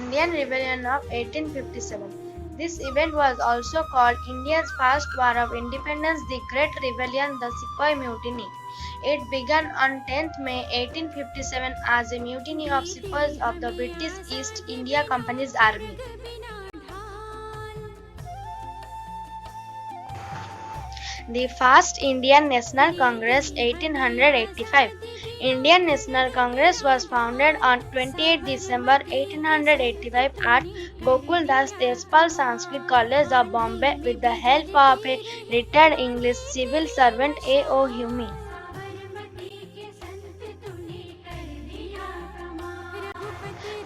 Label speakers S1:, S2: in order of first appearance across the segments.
S1: Indian Rebellion of 1857. This event was also called India's first war of independence, the Great Rebellion, the Sepoy Mutiny. It began on 10th May 1857 as a mutiny of sepoys of the British East India Company's army. The first Indian National Congress 1885. Indian National Congress was founded on 28 December 1885 at Gokul Das Deshpal Sanskrit College of Bombay with the help of a retired English civil servant A.O. Hume.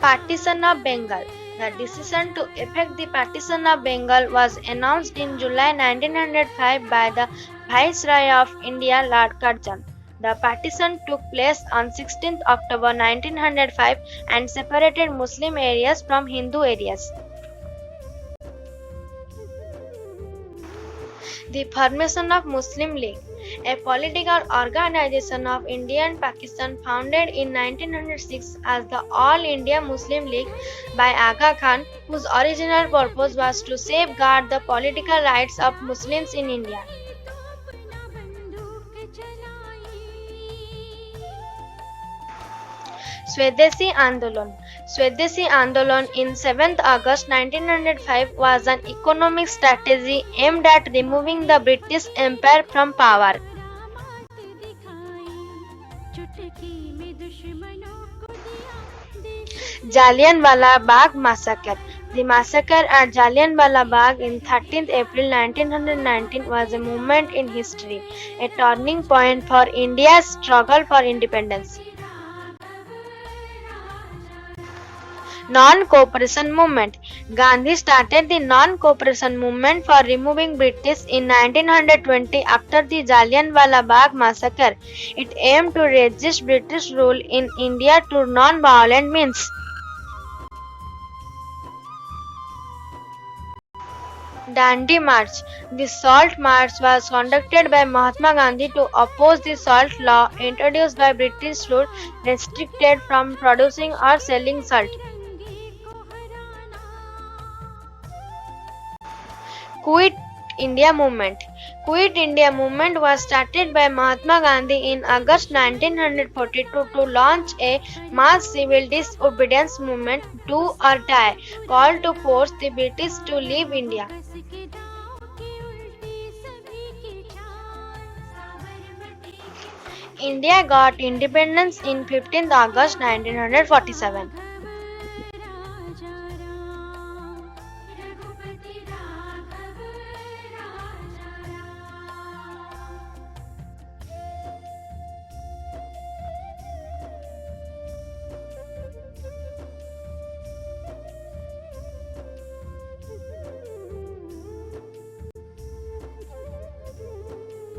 S1: Partition of Bengal. The decision to effect the partition of Bengal was announced in July 1905 by the Viceroy of India, Lord Curzon. The partition took place on 16 October 1905 and separated Muslim areas from Hindu areas. The formation of Muslim League, a political organization of India and Pakistan founded in 1906 as the All India Muslim League by Aga Khan, whose original purpose was to safeguard the political rights of Muslims in India. Swadeshi Andolan. Swadeshi Andolan in 7th August 1905 was an economic strategy aimed at removing the British Empire from power. Jallianwala Bagh Massacre. The massacre at Jallianwala Bagh in 13th April 1919 was a moment in history, a turning point for India's struggle for independence. Non-cooperation movement. Gandhi started the non-cooperation movement for removing British in 1920 after the Jallianwala Bagh massacre. It aimed to resist British rule in India through non-violent means. Dandi March. The Salt March was conducted by Mahatma Gandhi to oppose the salt law introduced by British rule restricted from producing or selling salt. Quit India Movement. Quit India Movement was started by Mahatma Gandhi in August 1942 to launch a mass civil disobedience movement, Do or Die, called to force the British to leave India. India got independence in 15th August 1947.